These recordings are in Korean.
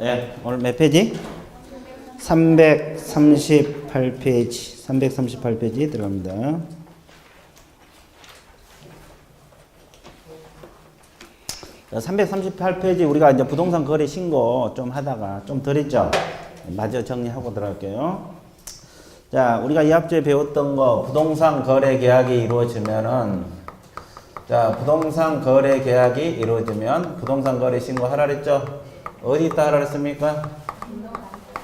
예, 오늘 몇 페이지? 338페이지. 338페이지 들어갑니다. 자, 338페이지 우리가 이제 부동산 거래 신고 좀 하다가 좀 덜 했죠? 마저 정리하고 들어갈게요. 자, 우리가 이 앞주에 배웠던 거 부동산 거래 계약이 이루어지면은 자, 부동산 거래 계약이 이루어지면 부동산 거래 신고 하라 그랬죠? 어디다 하라 그랬습니까?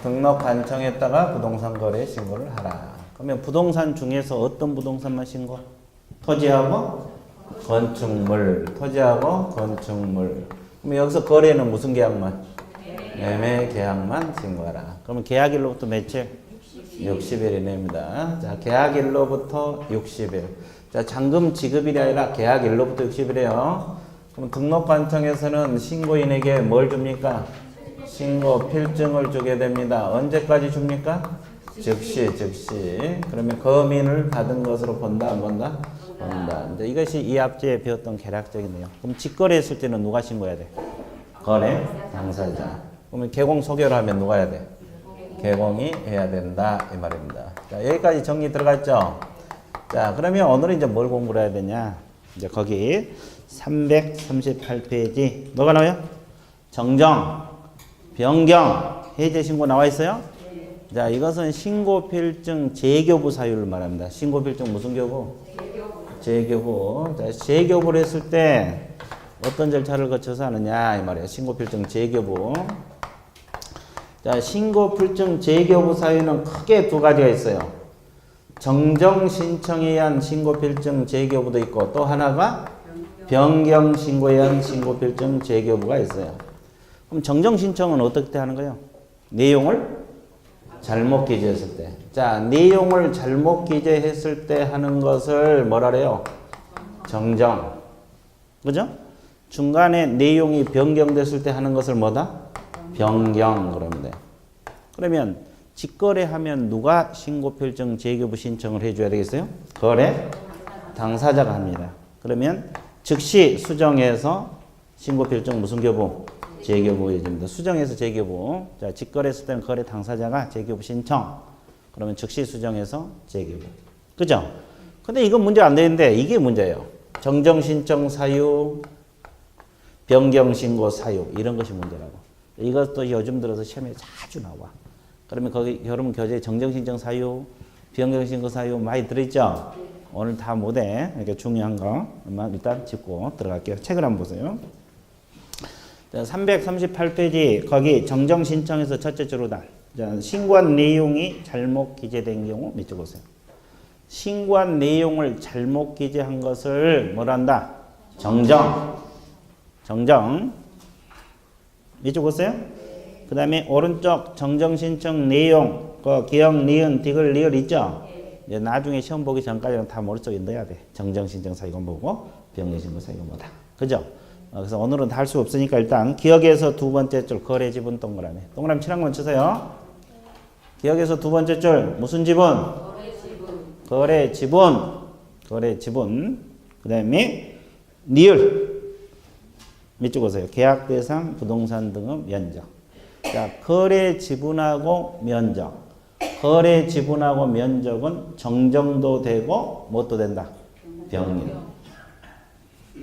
등록관청에다가 부동산 거래 신고를 하라. 그러면 부동산 중에서 어떤 부동산만 신고? 토지하고 건축물, 토지하고 건축물. 그럼 여기서 거래는 무슨 계약만? 매매 계약만 신고하라. 그러면 계약일로부터 며칠? 60일이 냅니다. 자, 계약일로부터 60일. 자, 잔금 지급일이 아니라 계약일로부터 60일이에요. 그럼 등록관청에서는 신고인에게 뭘 줍니까? 신고 필증을 주게 됩니다. 언제까지 줍니까? 즉시. 그러면 검인을 받은 것으로 본다, 안 본다? 본다. 이제 이것이 이 앞주에 배웠던 계략적인 내용. 그럼 직거래했을 때는 누가 신고해야 돼? 거래 당사자. 그러면 개공 소개를 하면 누가 해야 돼? 개공이 해야 된다 이 말입니다. 자, 여기까지 정리 들어갔죠? 자, 그러면 오늘은 이제 뭘 공부를 해야 되냐? 이제 거기 338페이지 뭐가 나와요? 정정, 변경, 해제 신고 나와 있어요? 자, 이것은 신고필증 재교부 사유를 말합니다. 신고필증 무슨 교부? 재교부. 자, 재교부를 했을 때 어떤 절차를 거쳐서 하느냐 이 말이에요. 신고필증 재교부. 자, 신고필증 재교부 사유는 크게 두 가지가 있어요. 정정 신청에 의한 신고필증 재교부도 있고 또 하나가 변경 신고에 의한 신고필증 재교부가 있어요. 그럼 정정 신청은 어떻게 하는 거예요? 내용을 잘못 기재했을 때. 자, 내용을 잘못 기재했을 때 하는 것을 뭐라 그래요? 정정. 그죠? 중간에 내용이 변경됐을 때 하는 것을 뭐다? 변경 그러면 돼. 그러면 직거래하면 누가 신고필증 재교부 신청을 해줘야 되겠어요? 거래 당사자가 합니다. 그러면 즉시 수정해서 신고필증 무슨 교부? 재교부 해줍니다. 수정해서 재교부. 자, 직거래했을 때는 거래 당사자가 재교부 신청. 그러면 즉시 수정해서 재교부. 그죠? 근데 이건 문제 안 되는데 이게 문제예요. 정정 신청 사유, 변경 신고 사유 이런 것이 문제라고. 이것도 요즘 들어서 시험에 자주 나와. 그러면 거기 여러분 교재에 정정 신청 사유, 변경 신고 사유 많이 들어있죠? 오늘 다 못해. 이렇게 중요한 거만 일단 짚고 들어갈게요. 책을 한번 보세요. 자, 338페이지 거기 정정 신청에서 첫째 주로다. 자, 신고한 내용이 잘못 기재된 경우 밑줄 보세요. 신고한 내용을 잘못 기재한 것을 뭐라 한다? 정정. 밑줄 보세요. 그 다음에 오른쪽 정정 신청 내용 그 기억, 니은, 디귿, 리을 있죠? 이제 나중에 시험 보기 전까지는 다 머릿속에 넣어야 돼. 정정 신청 사유가 뭐고 변경 신고 사유가 뭐다. 그죠? 그래서 오늘은 다 할 수 없으니까 일단 기억에서 두 번째 줄 거래 지분 동그라미. 동그라미 칠 한번 치세요. 기억에서 두 번째 줄 무슨 지분? 거래 지분. 그 다음에 니을. 밑줄 보세요. 계약 대상 부동산 등의 면적. 자, 거래 지분하고 면적. 거래 지분하고 면적은 정정도 되고 뭣도 된다? 변경.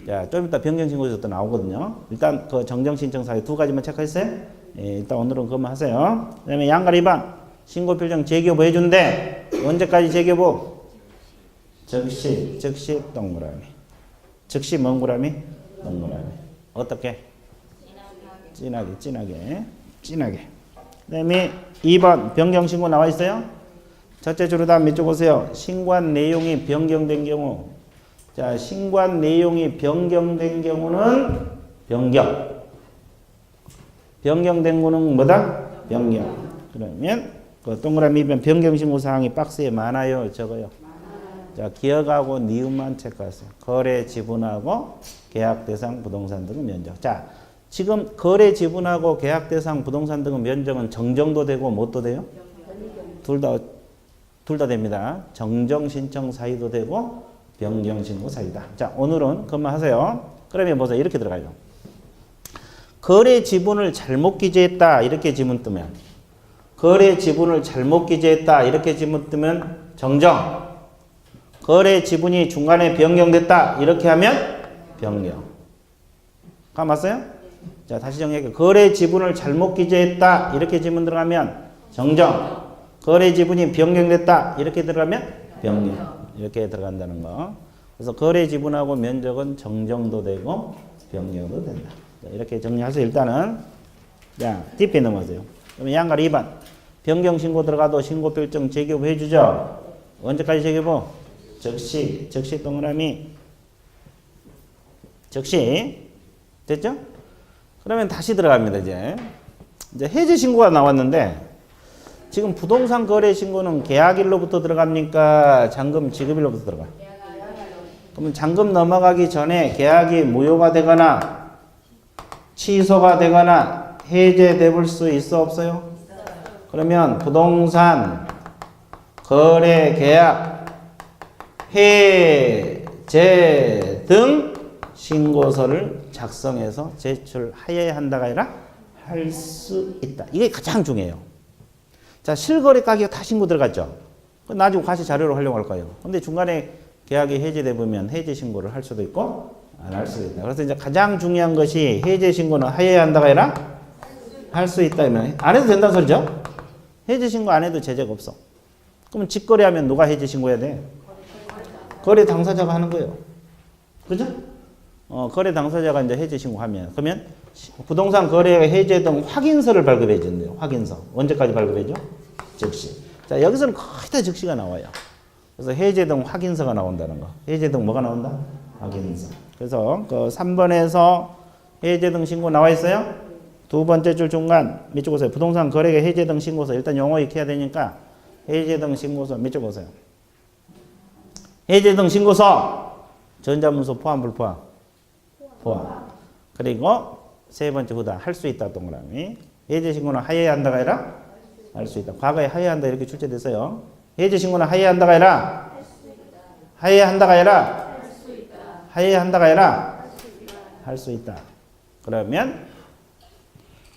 자, 좀 이따 변경 신고에서 또 나오거든요. 일단 그 정정 신청 사유 두 가지만 체크했어요? 예, 일단 오늘은 그것만 하세요. 그 다음에 양가 2번 신고필증 재교부 해준대. 언제까지 재교부? 즉시 동그라미. 즉시 멍구라미? 동그라미. 어떻게? 진하게. 그 다음에 2번 변경 신고 나와 있어요? 첫째 줄로 다 밑줄 보세요. 신고한 내용이 변경된 경우. 자, 신고한 내용이 변경된 경우는 변경. 변경된 거는 뭐다? 변경. 그러면 그 동그라미 변경 신고 사항이 박스에 많아요, 적어요? 자, 기억하고 니은만 체크하세요. 거래 지분하고 계약 대상 부동산 등의 면적. 자, 지금 거래 지분하고 계약 대상 부동산 등의 면적은 정정도 되고 뭣도 돼요? 둘 다 됩니다. 정정 신청 사유도 되고 변경 신고 사유다. 자, 오늘은 그것만 하세요. 그러면 보세요. 이렇게 들어가요. 거래 지분을 잘못 기재했다 이렇게 지문 뜨면 거래 지분을 잘못 기재했다 이렇게 지문 뜨면 정정. 거래 지분이 중간에 변경됐다 이렇게 하면 변경. 감 왔어요? 자, 다시 정리할게요. 거래 지분을 잘못 기재했다 이렇게 지문 들어가면 정정. 거래 지분이 변경됐다 이렇게 들어가면 변경. 이렇게 들어간다는 거. 그래서 거래 지분하고 면적은 정정도 되고 변경도 된다. 자, 이렇게 정리하세요. 일단은 자, 뒷배 넘어가세요. 그러면 양갈 2번. 변경 신고 들어가도 신고 필증 재교부 해주죠. 언제까지 재교부? 즉시. 즉시 동그라미. 즉시. 됐죠? 그러면 다시 들어갑니다. 이제 해지 신고가 나왔는데 지금 부동산 거래 신고는 계약일로부터 들어갑니까? 잔금 지급일로부터 들어가? 그러면 잔금 넘어가기 전에 계약이 무효가 되거나 취소가 되거나 해제될 수 있어 없어요? 그러면 부동산 거래 계약 해제 등 신고서를 작성해서 제출하여야 한다가 아니라 할 수 있다. 이게 가장 중요해요. 자, 실거래 가격 다 신고 들어갔죠. 나중에 과세 자료로 활용할 거예요. 근데 중간에 계약이 해제돼 보면 해제 신고를 할 수도 있고 안 할 수도 있다. 그래서 이제 가장 중요한 것이 해제 신고는 하여야 한다가 아니라 할 수 있다. 안 해도 된다는 소리죠. 해제 신고 안 해도 제재가 없어. 그러면 직거래하면 누가 해제 신고해야 돼? 거래 당사자가 하는 거예요. 그죠? 거래 당사자가 이제 해제 신고하면 그러면 부동산 거래 해제 등 확인서를 발급해 준대요. 확인서. 언제까지 발급해줘? 즉시. 자, 여기서는 거의 다 즉시가 나와요. 그래서 해제 등 확인서가 나온다는 거. 해제 등 뭐가 나온다? 확인서. 그래서 그 3번에서 해제 등 신고 나와 있어요? 두 번째 줄 중간 밑줄 보세요. 부동산 거래가 해제 등 신고서. 일단 영어 익혀야 되니까 해제 등 신고서 밑줄 보세요. 해제 등 신고서 전자문서 포함 불포함? 포함. 그리고 세 번째 후다 할 수 있다 동그라미. 해제 신고는 하여야 한다가 아니라 할 수 있다. 과거에 하여야 한다 이렇게 출제됐어요. 해제 신고는 하여야 한다가 아니라 하여야 한다가 아니라 하여야 한다가 아니라 할 수 있다. 그러면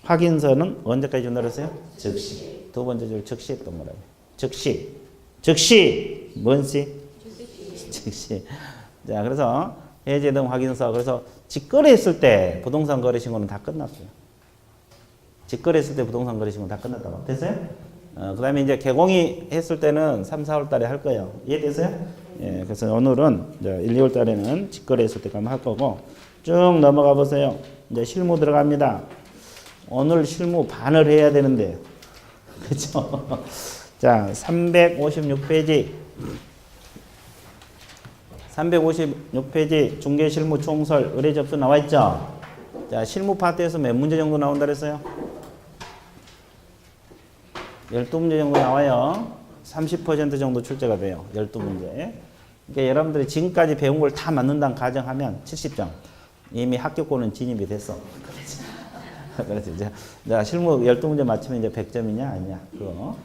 확인서는 언제까지 준다 그랬어요? 즉시. 두 번째 줄 즉시 동그라미. 즉시. 즉시. 뭔시? 즉시. 자, 그래서 해제 등 확인서. 그래서 직거래했을 때 부동산 거래 신고는 다 끝났어요. 직거래했을 때 부동산 거래 신고는 다 끝났다고. 됐어요? 그 다음에 이제 개공이 했을 때는 3, 4월 달에 할 거예요. 이해됐어요? 예, 그래서 오늘은 이제 1, 2월 달에는 직거래했을 때까지 할 거고 쭉 넘어가 보세요. 이제 실무 들어갑니다. 오늘 실무 반을 해야 되는데. 그죠? 자, 356페이지. 356페이지 중개실무 총설 의뢰 접수 나와 있죠? 자, 실무 파트에서 몇 문제 정도 나온다 그랬어요? 12문제 정도 나와요. 30% 정도 출제가 돼요. 12문제. 그러니까 여러분들이 지금까지 배운 걸 다 맞는다는 가정하면 70점. 이미 합격권은 진입이 됐어. 그래서 이제 실무 12문제 맞추면 이제 100점이냐 아니냐. 그거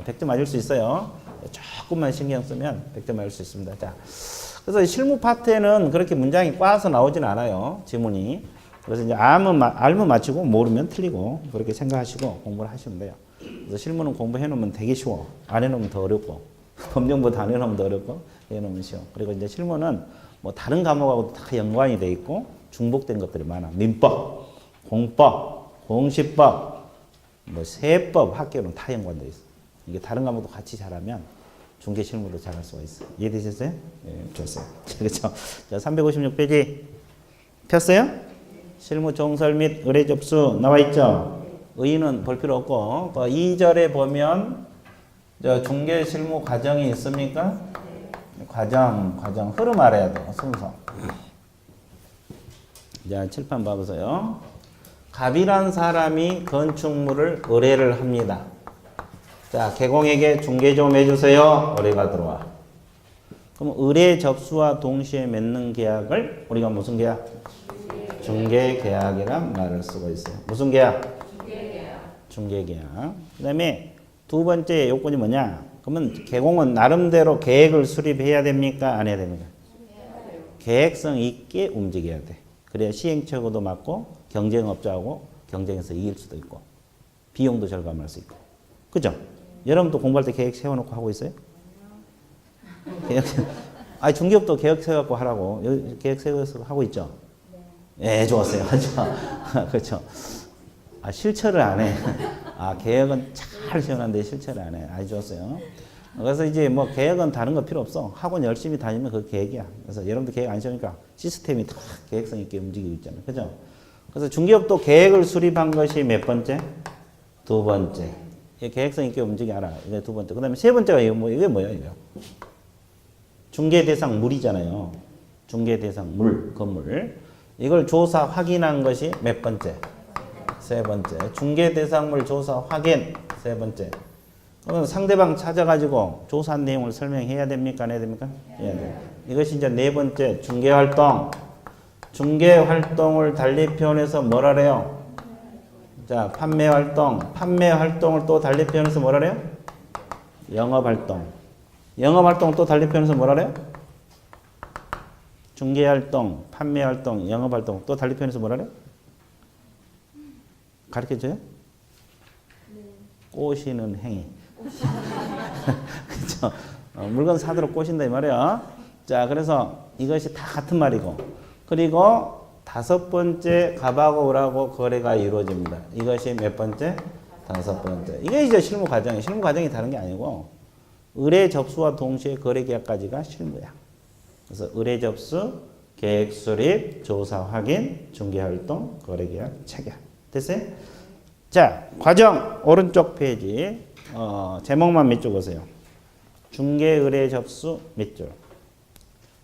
100점 맞을 수 있어요. 조금만 신경 쓰면 100점 맞을 수 있습니다. 자, 그래서 실무 파트에는 그렇게 문장이 꽈서 나오진 않아요. 지문이. 그래서 이제 알면 맞추고 모르면 틀리고 그렇게 생각하시고 공부를 하시면 돼요. 그래서 실무는 공부해 놓으면 되게 쉬워. 안 해놓으면 더 어렵고 법령부터 안 해놓으면 더 어렵고 해놓으면 쉬워. 그리고 이제 실무는 뭐 다른 과목하고도 다 연관이 돼 있고 중복된 것들이 많아. 민법, 공법, 공시법, 뭐 세법, 학교는 다 연관돼 있어. 이게 다른 과목도 같이 잘하면 중개 실무도 잘할 수가 있어. 이해되셨어요? 예, 좋았어요. 그렇죠. 자, 356페이지 폈어요? 실무 총설 및 의뢰 접수 나와 있죠? 의의는 볼 필요 없고 2절에 보면 저 중개 실무 과정이 있습니까? 과정 흐름 알아야 돼요. 순서. 자, 칠판 봐보세요. 갑이란 사람이 건축물을 의뢰를 합니다. 자, 개공에게 중개 좀 해주세요. 의뢰가 들어와. 그럼 의뢰 접수와 동시에 맺는 계약을 우리가 무슨 계약? 중개 계약이란 말을 쓰고 있어요. 무슨 계약? 중개 계약. 그 다음에 두 번째 요건이 뭐냐? 그러면 개공은 나름대로 계획을 수립해야 됩니까? 안 해야 됩니까? 계획성 있게 움직여야 돼. 그래야 시행착오도 맞고 경쟁업자하고 경쟁에서 이길 수도 있고 비용도 절감할 수 있고 그죠? 여러분도 공부할 때 계획 세워놓고 하고 있어요? 계획 중기업도 계획 세워갖고 하라고 계획 세워서 하고 있죠? 네, 좋았어요. 그렇죠. 실천을 안 해. 계획은 잘 세워놨는데 실천을 안 해. 아주 좋았어요. 그래서 이제 뭐 계획은 다른 거 필요 없어. 학원 열심히 다니면 그 계획이야. 그래서 여러분들 계획 안 세우니까 시스템이 다 계획성 있게 움직이고 있잖아요. 그죠? 그래서 중기업도 계획을 수립한 것이 몇 번째? 두 번째. 계획성 있게 움직여라. 이게 두 번째. 그 다음에 세 번째가 이게 뭐야, 이거? 중개 대상 물이잖아요. 중개 대상 물, 건물. 이걸 조사 확인한 것이 몇 번째? 세 번째. 중개 대상물 조사 확인. 세 번째. 그러면 상대방 찾아가지고 조사한 내용을 설명해야 됩니까? 안 해야 됩니까? 해야 돼요. 이것이 이제 네 번째. 중개 활동. 중개 활동을 달리 표현해서 뭐라 그래요? 자, 판매 활동. 판매 활동을 또 달리 표현해서 뭐라 그래요? 영업 활동. 영업 활동을 또 달리 표현해서 뭐라 그래요? 중개 활동, 판매 활동, 영업 활동 또 달리 표현해서 뭐라 그래요? 가르쳐줘요? 네. 꼬시는 행위. 그렇죠? 물건 사도록 꼬신다 이 말이야. 자, 그래서 이것이 다 같은 말이고, 그리고 다섯 번째 갑하고 을하고 거래가 이루어집니다. 이것이 몇 번째? 다섯 번째. 이게 이제 실무 과정이에요. 실무 과정이 다른 게 아니고 의뢰 접수와 동시에 거래 계약까지가 실무야. 그래서 의뢰 접수, 계획 수립, 조사 확인, 중개 활동, 거래 계약 체결. 됐어요? 자, 과정 오른쪽 페이지 제목만 밑줄 보세요. 중개 의뢰 접수 밑줄.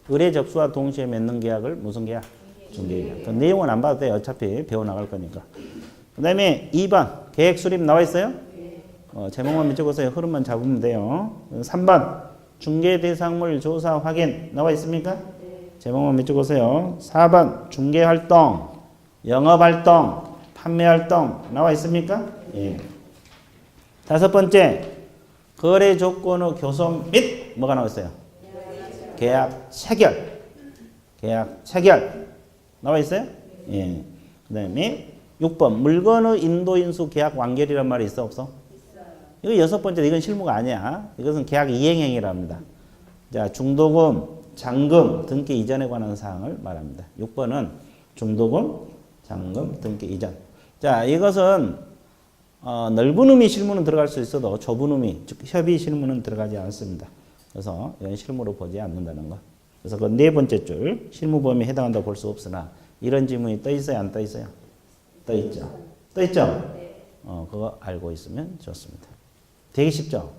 의뢰 접수와 동시에 맺는 계약을 무슨 계약? 중개 계약. 그 내용은 안 봐도 돼요. 어차피 배워 나갈 거니까. 그 다음에 2번 계획 수립 나와 있어요? 제목만 밑줄 보세요. 흐름만 잡으면 돼요. 3번 중개 대상물 조사 확인 나와 있습니까? 제목만 밑줄 보세요. 4번 중개 활동, 영업 활동, 판매 활동 나와 있습니까? 예. 다섯 번째 거래 조건의 교섭 및 뭐가 나와 있어요? 계약 체결. 계약 체결 나와 있어요? 예. 그다음에 6번 물건의 인도 인수 계약 완결이란 말이 있어 없어? 이거 여섯 번째, 이건 실무가 아니야. 이것은 계약 이행행위라 합니다. 자, 중도금, 잔금, 등기 이전에 관한 사항을 말합니다. 6번은 중도금, 잔금, 등기 이전. 자, 이것은 넓은 의미 실무는 들어갈 수 있어도 좁은 의미, 즉 협의 실무는 들어가지 않습니다. 그래서 이건 실무로 보지 않는다는 거. 그래서 그 네 번째 줄, 실무 범위에 해당한다고 볼 수 없으나 이런 지문이 떠 있어요, 안 떠 있어요? 떠 있죠. 떠 있죠? 그거 알고 있으면 좋습니다. 되게 쉽죠?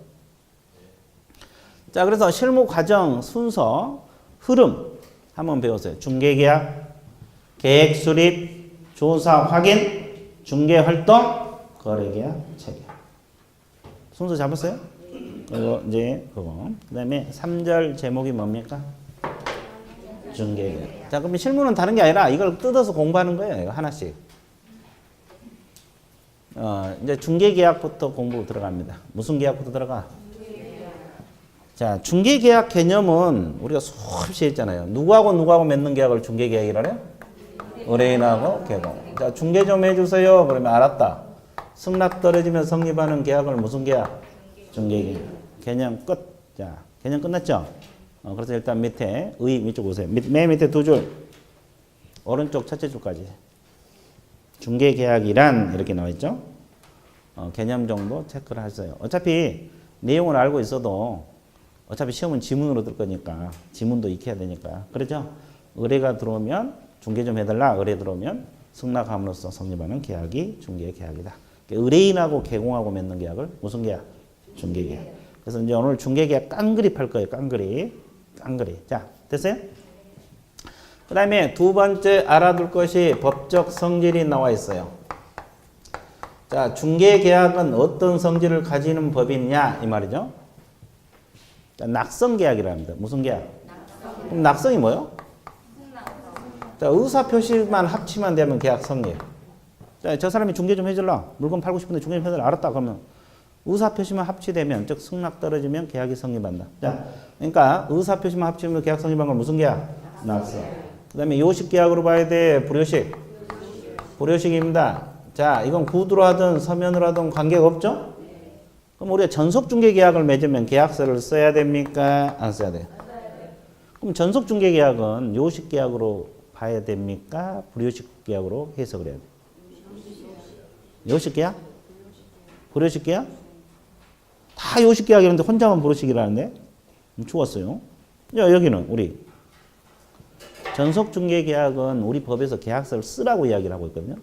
자, 그래서 실무 과정 순서, 흐름 한번 배우세요. 중개계약, 계획 수립, 조사 확인, 중개활동, 거래계약 체결. 순서 잡았어요? 그리고 이제 그거. 그 다음에 3절 제목이 뭡니까? 중개계약. 자, 그럼 실무는 다른 게 아니라 이걸 뜯어서 공부하는 거예요. 이거 하나씩. 이제 중개계약부터 공부 들어갑니다. 무슨 계약부터 들어가? 자, 중개계약 개념은 우리가 수없이 했잖아요. 누구하고 맺는 계약을 중개계약이라 해요? 의뢰인하고 개공. 자, 중개 좀 해주세요. 그러면 알았다. 승낙 떨어지면 성립하는 계약을 무슨 계약? 중개계약. 개념 끝. 자, 개념 끝났죠? 그래서 일단 밑에 밑쪽 보세요. 맨 밑에 두 줄. 오른쪽 첫째 줄까지. 중개계약이란 이렇게 나와 있죠. 개념 정도 체크를 하세요. 어차피 내용을 알고 있어도 어차피 시험은 지문으로 들 거니까 지문도 익혀야 되니까. 그렇죠? 의뢰가 들어오면 중개 좀 해달라. 의뢰 들어오면 승낙함으로써 성립하는 계약이 중개계약이다. 의뢰인하고 개공하고 맺는 계약을 무슨 계약? 중개계약. 그래서 이제 오늘 중개계약 깡그립 할 거예요. 깡그립. 자, 됐어요? 그 다음에 두 번째 알아둘 것이 법적 성질이 나와 있어요. 자, 중개계약은 어떤 성질을 가지는 법이냐 이 말이죠. 자, 낙성계약이라 합니다. 무슨 계약? 그럼 낙성이 뭐예요? 자, 의사표시만 합치면 되면 계약 성립. 자, 저 사람이 중개 좀 해줄라. 물건 팔고 싶은데 중개 좀 해달라. 알았다. 그러면 의사표시만 합치되면, 즉 승낙 떨어지면 계약이 성립한다. 자, 그러니까 의사표시만 합치면 계약 성립한 건 무슨 계약? 낙성. 그 다음에 요식계약으로 봐야 돼? 불요식? 불요식입니다. 자, 이건 구두로 하든 서면으로 하든 관계가 없죠? 그럼 우리가 전속중개계약을 맺으면 계약서를 써야 됩니까? 안 써야 돼요? 그럼 전속중개계약은 요식계약으로 봐야 됩니까? 불요식계약으로 해석을 해야 돼요? 요식계약? 불요식계약? 다 요식계약이라는데 혼자만 불요식이라는데? 죽었어요. 여기는 우리 전속중개계약은 우리 법에서 계약서를 쓰라고 이야기를 하고 있거든요.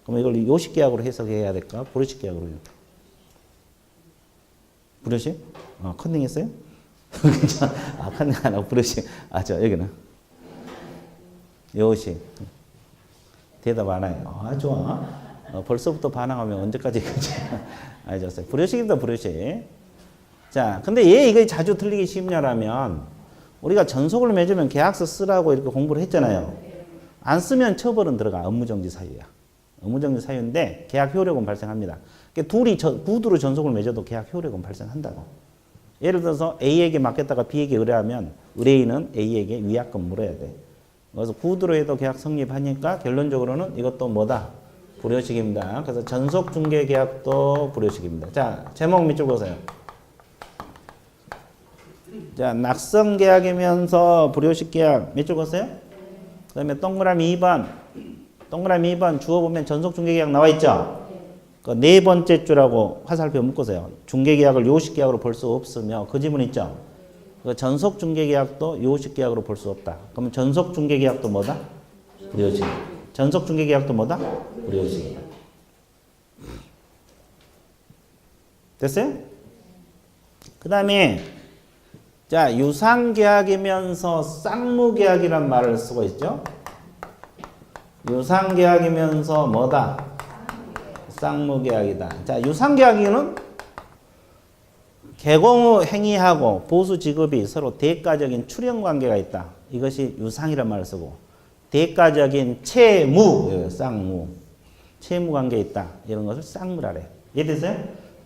그럼 이걸 요식계약으로 해석해야 될까? 불요식계약으로 해야 될까? 불요식? 컨닝 했어요? 컨닝 안 하고 불요식. 여기는. 요식. 대답 안 해요. 좋아. 벌써부터 반항하면 언제까지 그지? 알겠어요. 불요식입니다, 불요식. 자, 근데 왜 이거 자주 틀리기 쉽냐라면, 우리가 전속을 맺으면 계약서 쓰라고 이렇게 공부를 했잖아요. 안 쓰면 처벌은 들어가. 업무정지 사유야. 업무정지 사유인데, 계약 효력은 발생합니다. 둘이 구두로 전속을 맺어도 계약 효력은 발생한다고. 예를 들어서 A에게 맡겼다가 B에게 의뢰하면 의뢰인은 A에게 위약금 물어야 돼. 그래서 구두로 해도 계약 성립하니까 결론적으로는 이것도 뭐다? 불효식입니다. 그래서 전속중개계약도 불효식입니다. 자, 제목 밑줄 보세요. 자, 낙성계약이면서 불효식계약 밑줄 보세요. 그 다음에 동그라미 2번. 동그라미 2번 주어보면 전속중개계약 나와 있죠? 그 네 번째 줄하고 화살표 묶으세요. 중개계약을 요식계약으로 볼 수 없으며 그 지문 있죠? 그 전속중개계약도 요식계약으로 볼 수 없다. 그러면 전속중개계약도 뭐다? 불효식. 전속중개계약도 뭐다? 불효식. 됐어요? 그 다음에 자, 유상계약이면서 쌍무계약이란 말을 쓰고 있죠? 유상계약이면서 뭐다? 쌍무계약이다. 자, 유상계약에는 개공 행위하고 보수 지급이 서로 대가적인 출연관계가 있다. 이것이 유상이란 말을 쓰고, 대가적인 채무, 쌍무, 채무관계에 있다. 이런 것을 쌍무라래. 이해됐어요?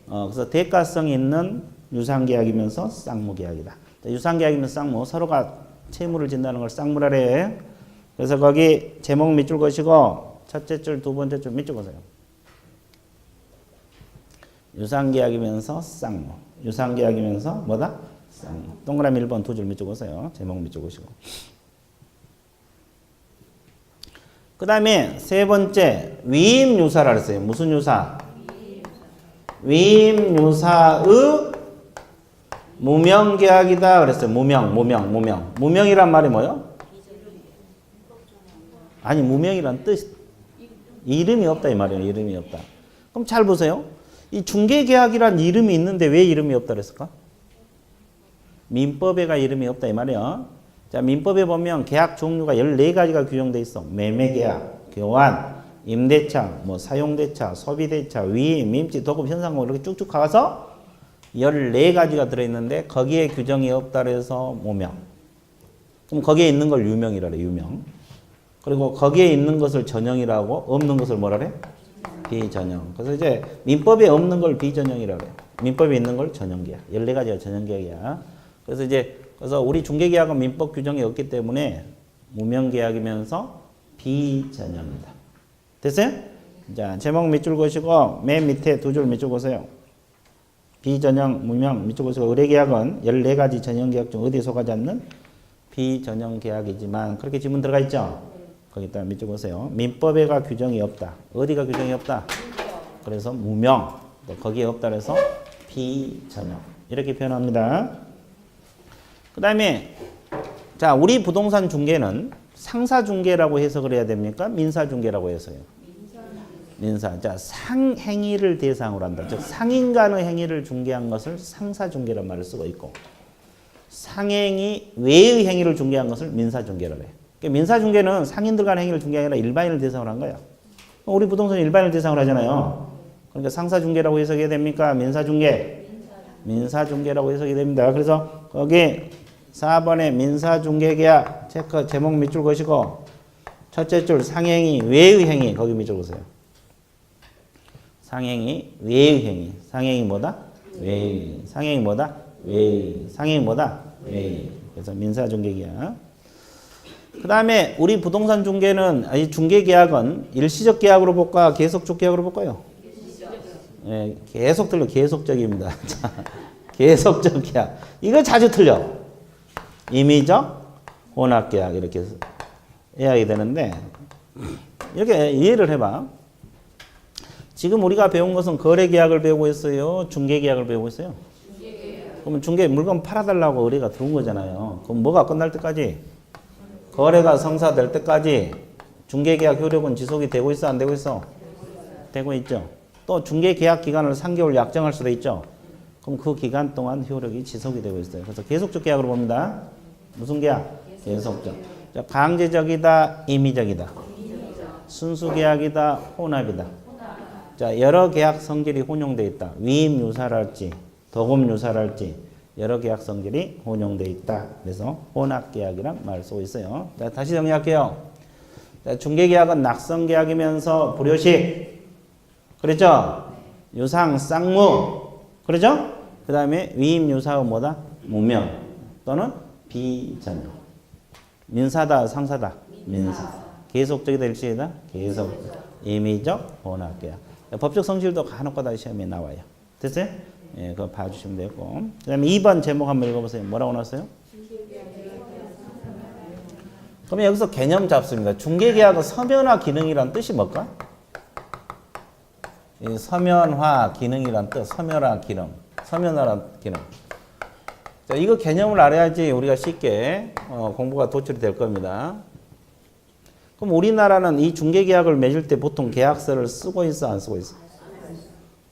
그래서 대가성이 있는 유상계약이면서 쌍무계약이다. 자, 유상계약이면서 쌍무, 서로가 채무를 진다는 걸 쌍무라래. 그래서 거기 제목 밑줄 거시고 첫째 줄, 두 번째 줄 밑줄 거세요. 유상계약이면서 쌍무. 유상계약이면서 뭐다? 쌍무. 동그라미 1번 두 줄 밑줄 거세요. 제목 밑줄 거시고. 그 다음에 세 번째 위임유사라 그랬어요. 무슨 유사? 위임유사의 무명계약이다 그랬어요. 무명. 무명이란 말이 뭐예요? 아니, 무명이란 뜻, 이름이 없다 이 말이에요. 이름이 없다. 그럼 잘 보세요. 이 중개계약이란 이름이 있는데 왜 이름이 없다 그랬을까? 민법에가 이름이 없다 이 말이에요. 자, 민법에 보면 계약 종류가 14가지가 규정돼 있어. 매매계약, 교환, 임대차, 사용대차, 소비대차, 위임, 임치, 도급, 현상금 이렇게 쭉쭉 가서 14가지가 들어있는데 거기에 규정이 없다 그래서 무명. 그럼 거기에 있는 걸 유명이라 그래. 유명. 그리고 거기에 있는 것을 전형이라고, 없는 것을 뭐라 그래? 비전형. 그래서 이제 민법에 없는 걸 비전형이라 그래. 민법에 있는 걸 전형계약. 14가지가 전형계약이야. 그래서 우리 중개계약은 민법 규정이 없기 때문에 무명계약이면서 비전형이다. 됐어요? 자, 제목 밑줄 그시고 맨 밑에 두 줄 밑줄 그세요. 비전형, 무명 밑줄 그시고 의뢰계약은 14가지 전형계약 중 어디에 속하지 않는 비전형계약이지만 그렇게 지문 들어가 있죠? 거기다 밑줄 보세요. 민법에가 규정이 없다. 어디가 규정이 없다? 그래서 무명. 거기에 없다 그래서 비전형. 이렇게 표현합니다. 그 다음에 자, 우리 부동산 중개는 상사중개라고 해석을 해야 됩니까? 민사중개라고 해서요. 민사. 자, 상행위를 대상으로 한다. 즉 상인간의 행위를 중개한 것을 상사중개란 말을 쓰고 있고, 상행위 외의 행위를 중개한 것을 민사중개라 해. 민사중개는 상인들 간의 행위를 중개하는 게 아니라 일반인을 대상으로 한 거야. 우리 부동산은 일반인을 대상으로 하잖아요. 그러니까 상사중개라고 해석해야 됩니까? 민사중개? 민사중개라고 해석이 됩니다. 그래서 거기 4번에 민사중개계약 체크 제목 밑줄 거시고 첫째 줄 상행위 외의 행위 거기 밑줄 보세요. 상행위 외의 행위. 상행위 뭐다? 외의. 상행위 뭐다? 외의. 상행위 뭐다? 외의. 그래서 민사중개계약. 그 다음에 우리 부동산 중개는, 이 중개계약은 일시적 계약으로 볼까, 계속적 계약으로 볼까요? 예, 계속 틀려. 계속적입니다. 자, 계속적 계약. 이거 자주 틀려. 임의적 혼합계약 이렇게 해야 되는데, 이렇게 이해를 해봐. 지금 우리가 배운 것은 거래계약을 배우고 있어요? 중개계약을 배우고 있어요? 그러면 중개 물건 팔아달라고 의뢰가 들어온 거잖아요. 그럼 뭐가 끝날 때까지? 거래가 성사될 때까지 중개계약 효력은 지속이 되고 있어? 안 되고 있어? 되고 있죠. 또 중개계약 기간을 3개월 약정할 수도 있죠. 그럼 그 기간 동안 효력이 지속이 되고 있어요. 그래서 계속적 계약으로 봅니다. 무슨 계약? 계속적. 자, 강제적이다, 임의적이다. 순수계약이다, 혼합이다. 자, 여러 계약 성질이 혼용되어 있다. 위임 유사랄지, 도금 유사랄지 여러 계약 성질이 혼용되어 있다. 그래서 혼합계약이란 말을 쓰고 있어요. 자, 다시 정리할게요. 자, 중개계약은 낙성계약이면서 불효식. 그렇죠? 유상, 쌍무. 그렇죠? 그 다음에 위임 유사의 뭐다? 무명 또는 비전용. 민사다, 상사다? 민사. 계속적이다, 일시이다? 계속. 임의적 혼합계약. 법적 성질도 간혹가다 시험에 나와요. 됐어요? 예, 그거 봐주시면 되고. 그 다음에 2번 제목 한번 읽어보세요. 뭐라고 나왔어요? 그러면 여기서 개념 잡습니다. 중개계약은 서면화 기능이란 뜻이 뭘까? 이 서면화 기능이란 뜻, 서면화 기능, 서면화란 기능. 자, 이거 개념을 알아야지 우리가 쉽게 공부가 도출이 될 겁니다. 그럼 우리나라는 이 중개계약을 맺을 때 보통 계약서를 쓰고 있어, 안 쓰고 있어?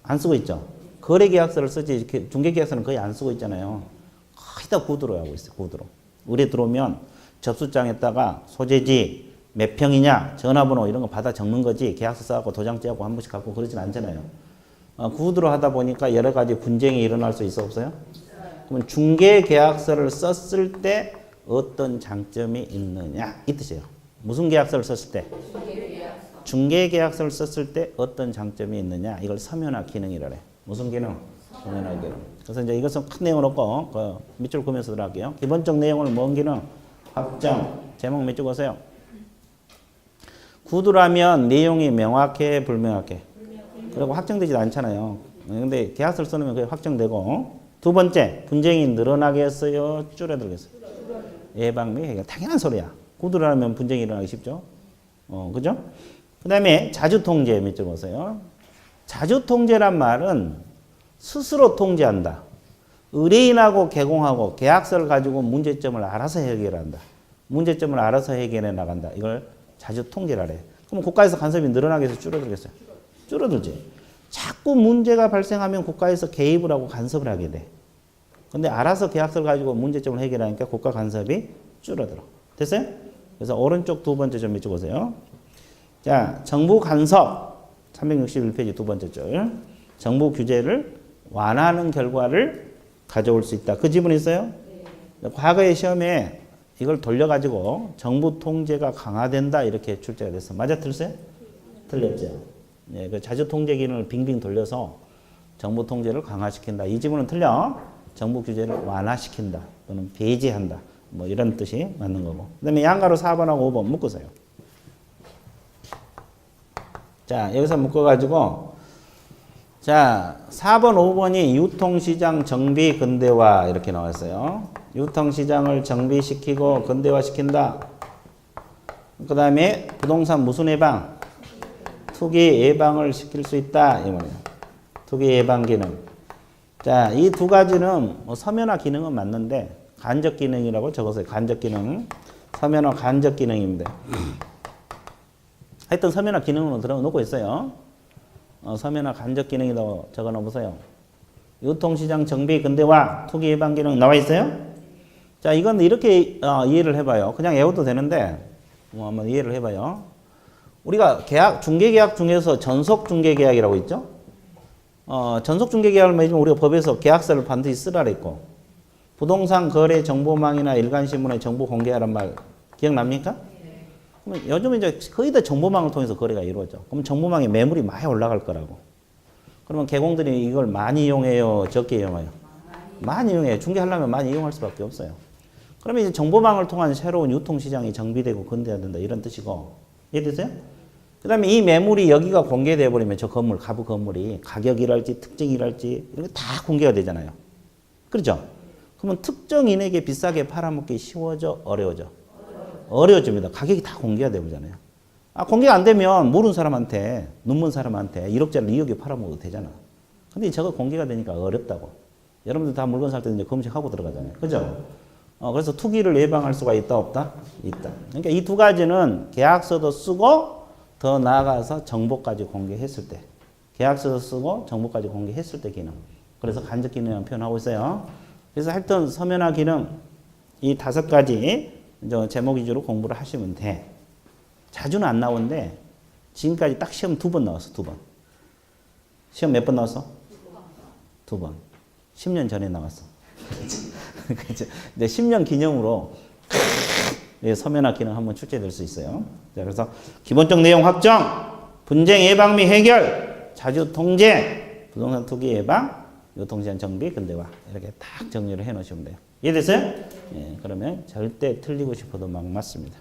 안 쓰고 있죠. 거래계약서를 쓰지 중개계약서는 거의 안 쓰고 있잖아요. 거의 다 구두로 하고 있어요. 구두로. 의뢰 들어오면 접수장에다가 소재지, 몇 평이냐, 전화번호 이런 거 받아 적는 거지 계약서 써갖고 도장 째고 한 번씩 갖고 그러진 않잖아요. 구두로 하다 보니까 여러 가지 분쟁이 일어날 수 있어 없어요? 그러면 중개계약서를 썼을 때 어떤 장점이 있느냐 이 뜻이에요. 무슨 계약서를 썼을 때? 중개계약서를 썼을 때 어떤 장점이 있느냐 이걸 서면화 기능이라 그래. 무슨 기능? 서면화 기능. 그래서 이제 이것은 큰 내용은 없고 그 밑줄 그으면서 들어갈게요. 기본적 내용을 뭔 기능? 확정. 제목 몇 줄 보세요. 구두라면 내용이 명확해, 불명확해? 그리고 확정되지도 않잖아요. 근데 계약서를 써놓으면 그게 확정되고. 두 번째, 분쟁이 늘어나게 했어요? 줄어들겠어요? 예방 및 해결. 당연한 소리야. 구두라면 분쟁이 일어나기 쉽죠? 그죠? 그 다음에 자주통제 몇 줄 보세요. 자주통제란 말은 스스로 통제한다. 의뢰인하고 개공하고 계약서를 가지고 문제점을 알아서 해결한다. 문제점을 알아서 해결해 나간다. 이걸 자주통제라 그래. 그럼 국가에서 간섭이 늘어나게 해서 줄어들겠어요? 줄어들지. 자꾸 문제가 발생하면 국가에서 개입을 하고 간섭을 하게 돼. 근데 알아서 계약서를 가지고 문제점을 해결하니까 국가 간섭이 줄어들어. 됐어요? 그래서 오른쪽 두 번째 좀 밑줄보세요. 자, 정부 간섭 361페이지 두 번째 줄. 정부 규제를 완화하는 결과를 가져올 수 있다. 그 지분 있어요? 네. 과거의 시험에 이걸 돌려가지고 정부 통제가 강화된다 이렇게 출제가 됐어. 맞아, 틀렸어요? 틀렸죠. 네, 그 자주 통제 기능을 빙빙 돌려서 정부 통제를 강화시킨다. 이 지문은 틀려. 정부 규제를 완화시킨다 또는 배제한다. 뭐 이런 뜻이 맞는 거고. 그 다음에 양가로 4번하고 5번 묶으세요. 자, 여기서 묶어가지고 자, 4번, 5번이 유통시장 정비 근대화 이렇게 나왔어요. 유통시장을 정비시키고 근대화시킨다. 그 다음에 부동산 무슨 예방? 투기 예방을 시킬 수 있다. 이 말이에요. 투기 예방 기능. 자, 이 두 가지는 뭐 서면화 기능은 맞는데 간접 기능이라고 적었어요. 간접 기능. 서면화 간접 기능입니다. 하여튼 서면화 기능으로 들어놓고 있어요. 서면화 간접 기능이라고 적어 놓으세요. 유통시장 정비 근대화 투기 예방 기능 나와 있어요? 자, 이건 이렇게 이해를 해봐요. 그냥 외워도 되는데 한번 이해를 해봐요. 우리가 중개계약 중에서 전속중개계약이라고 있죠? 전속중개계약을 맺으면 우리가 법에서 계약서를 반드시 쓰라 그랬고 부동산 거래 정보망이나 일간신문에 정보 공개하란 말 기억납니까? 그러면 요즘 이제 거의 다 정보망을 통해서 거래가 이루어져. 그럼 정보망에 매물이 많이 올라갈 거라고. 그러면 개공들이 이걸 많이 이용해요? 적게 이용해요? 많이 이용해요. 중개하려면 많이 이용할 수밖에 없어요. 그러면 이제 정보망을 통한 새로운 유통시장이 정비되고 건대해야 된다. 이런 뜻이고. 이해되세요? 그 다음에 이 매물이 여기가 공개되어 버리면 저 건물, 가부 건물이 가격이랄지 특징이랄지 이런 게 다 공개가 되잖아요. 그렇죠? 그러면 특정인에게 비싸게 팔아먹기 쉬워져? 어려워져? 어려워집니다. 가격이 다 공개가 되잖아요. 공개가 안 되면 모르는 사람한테, 눈먼 사람한테 1억짜리 2억에 팔아먹어도 되잖아. 근데 저거 공개가 되니까 어렵다고. 여러분들 다 물건 살 때 이제 검색하고 들어가잖아요. 그죠? 그래서 투기를 예방할 수가 있다, 없다? 있다. 그러니까 이 두 가지는 계약서도 쓰고 더 나아가서 정보까지 공개했을 때. 계약서도 쓰고 정보까지 공개했을 때 기능. 그래서 간접 기능이라고 표현하고 있어요. 그래서 하여튼 서면화 기능 이 5가지 제목 위주로 공부를 하시면 돼. 자주는 안 나오는데 지금까지 딱 시험 2번 나왔어. 2번. 시험 몇 번 나왔어? 2번. 10년 전에 나왔어. 이제 10년 기념으로 서면화 기능 한번 출제될 수 있어요. 자, 그래서 기본적 내용 확정, 분쟁 예방 및 해결, 자주 통제, 부동산 투기 예방, 유통시장 정비, 근대화 이렇게 딱 정리를 해 놓으시면 돼요. 이해됐어요? 예, 그러면 절대 틀리고 싶어도 막 맞습니다.